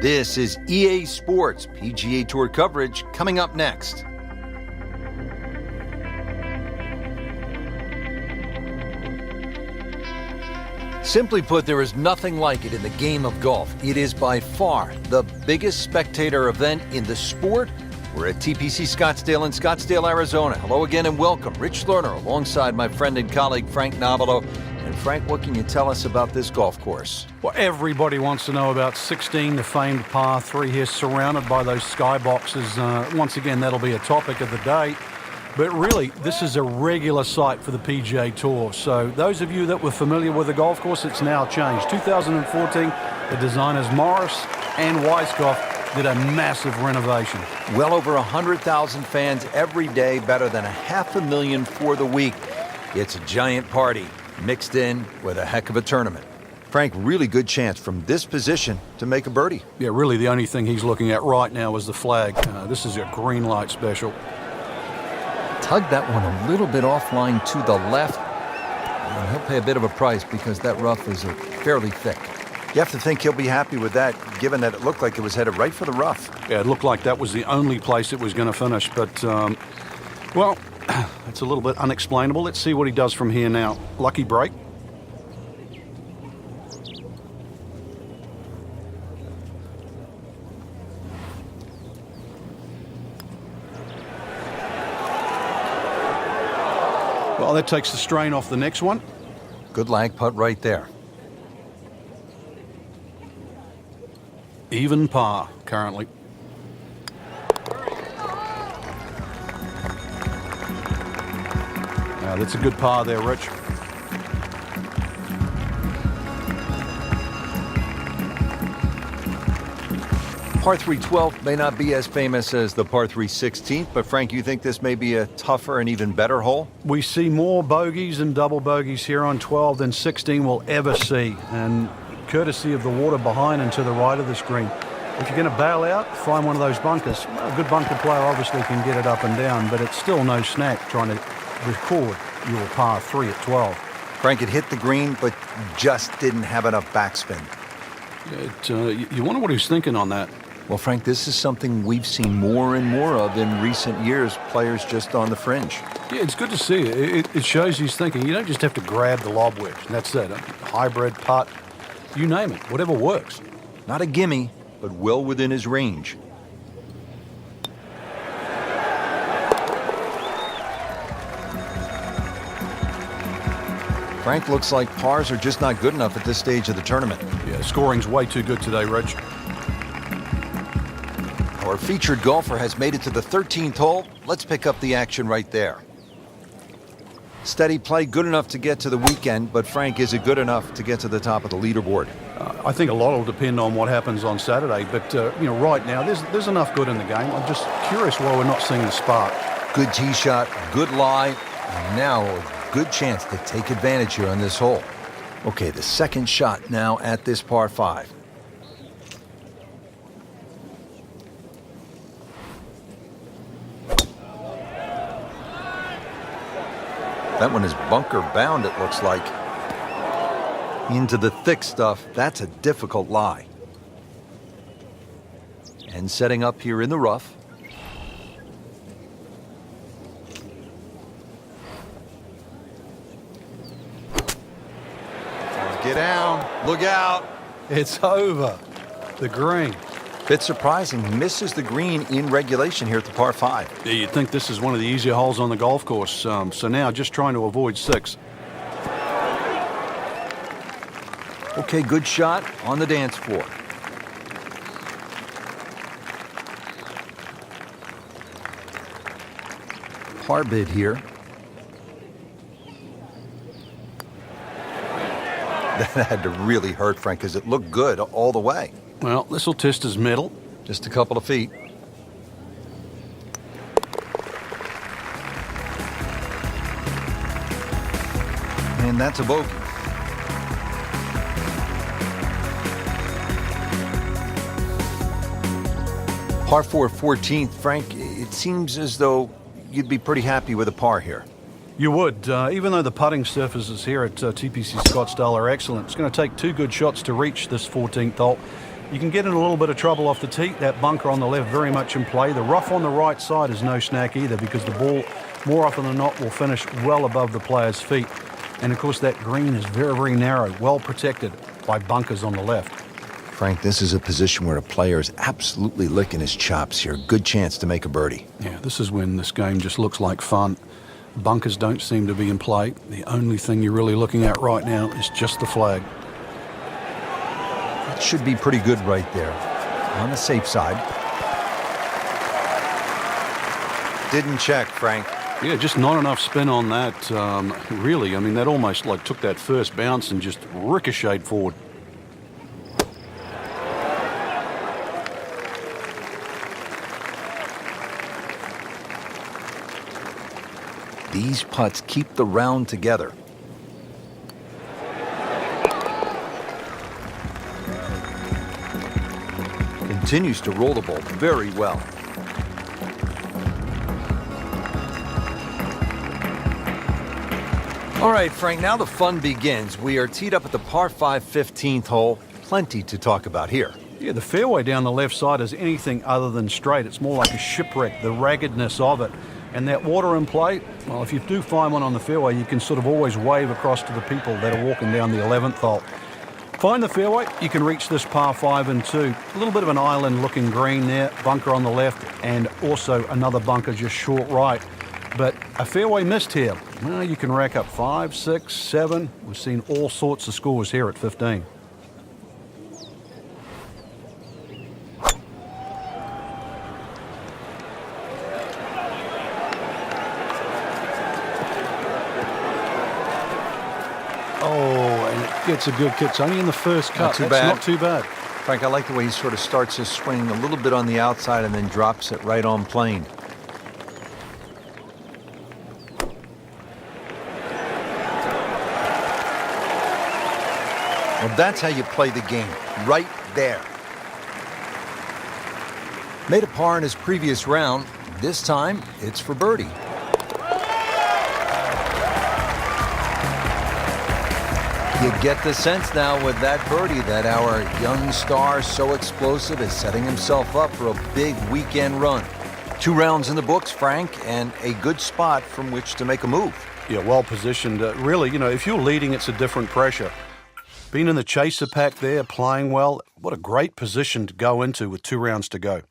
This is EA Sports PGA Tour coverage coming up next. Simply put, there is nothing like it in the game of golf. It is by far the biggest spectator event in the sport. We're at TPC Scottsdale in Scottsdale, Arizona. Hello again and welcome. Rich Lerner alongside my friend and colleague Frank Novelo. And Frank, what can you tell us about this golf course? Well, everybody wants to know about 16, the famed par 3 here, surrounded by those skyboxes. Once again, that'll be a topic of the day. But really, this is a regular sight for the PGA Tour. So those of you that were familiar with the golf course, it's now changed. 2014, the designers Morris and Weisskopf did a massive renovation. Well over 100,000 fans every day, better than 500,000 for the week. It's a giant party mixed in with a heck of a tournament. Frank, really good chance from this position to make a birdie. Yeah, really the only thing he's looking at right now is the flag. This is a green light special. Tugged that one a little bit offline to the left. And he'll pay a bit of a price because that rough is fairly thick. You have to think he'll be happy with that, given that it looked like it was headed right for the rough. Yeah, it looked like that was the only place it was going to finish. But, well, it's a little bit unexplainable. Let's see what he does from here now. Lucky break. Well, that takes the strain off the next one. Good lag putt right there. Even par currently. Now, that's a good par there, Rich. Par 3 12 may not be as famous as the par 3 16th, but Frank, you think this may be a tougher and even better hole? We see more bogeys and double bogeys here on 12 than 16 will ever see, and courtesy of the water behind and to the right of the screen. If you're going to bail out, find one of those bunkers. A good bunker player obviously can get it up and down, but it's still no snack trying to record your par 3 at 12. Frank, it hit the green, but just didn't have enough backspin. You wonder what he was thinking on that. Well, Frank, this is something we've seen more and more of in recent years, players just on the fringe. Yeah, it's good to see. It shows he's thinking. You don't just have to grab the lob wedge. That's it. A hybrid putt, you name it, whatever works. Not a gimme, but well within his range. Frank, looks like pars are just not good enough at this stage of the tournament. Yeah, scoring's way too good today, Rich. Our featured golfer has made it to the 13th hole. Let's pick up the action right there. Steady play, good enough to get to the weekend, but Frank, is it good enough to get to the top of the leaderboard? I think a lot will depend on what happens on Saturday, but right now there's enough good in the game. I'm just curious why we're not seeing the spark. Good tee shot, good lie, and now a good chance to take advantage here on this hole. Okay, the second shot now at this par 5. That one is bunker bound, it looks like. Into the thick stuff. That's a difficult lie. And setting up here in the rough. Get down. Look out. It's over. The green. Bit surprising. Misses the green in regulation here at the par 5. Yeah, you'd think this is one of the easier holes on the golf course. So now just trying to avoid 6. Okay, good shot on the dance floor. Par bid here. That had to really hurt, Frank, because it looked good all the way. Well, this will test his middle. Just a couple of feet. And that's a bogey. Par 4 14th, Frank, it seems as though you'd be pretty happy with a par here. You would. Even though the putting surfaces here at TPC Scottsdale are excellent, it's going to take 2 good shots to reach this 14th hole. You can get in a little bit of trouble off the tee. That bunker on the left very much in play. The rough on the right side is no snack either, because the ball, more often than not, will finish well above the player's feet. And of course that green is very, very narrow, well protected by bunkers on the left. Frank, this is a position where a player is absolutely licking his chops here. Good chance to make a birdie. Yeah, this is when this game just looks like fun. Bunkers don't seem to be in play. The only thing you're really looking at right now is just the flag. That should be pretty good right there. On the safe side. Didn't check, Frank. Yeah, just not enough spin on that. Really, I mean, that almost like took that first bounce and just ricocheted forward. These putts keep the round together. Continues to roll the ball very well. All right, Frank, now the fun begins. We are teed up at the par 5 15th hole. Plenty to talk about here. Yeah, the fairway down the left side is anything other than straight. It's more like a shipwreck, the raggedness of it. And that water in play, well, if you do find one on the fairway, you can sort of always wave across to the people that are walking down the 11th hole. Find the fairway, you can reach this par 5 and 2. A little bit of an island-looking green there, bunker on the left, and also another bunker just short right. But a fairway missed here. Well, you can rack up 5, 6, 7. We've seen all sorts of scores here at 15. Gets a good kick. It's only in the first cut. Not too bad. Frank, I like the way he sort of starts his swing a little bit on the outside and then drops it right on plane. Well, that's how you play the game, right there. Made a par in his previous round. This time, it's for birdie. You get the sense now with that birdie that our young star, so explosive, is setting himself up for a big weekend run. 2 rounds in the books, Frank, and a good spot from which to make a move. Yeah, well positioned. Really, you know, if you're leading, it's a different pressure. Being in the chaser pack there, playing well, what a great position to go into with 2 rounds to go.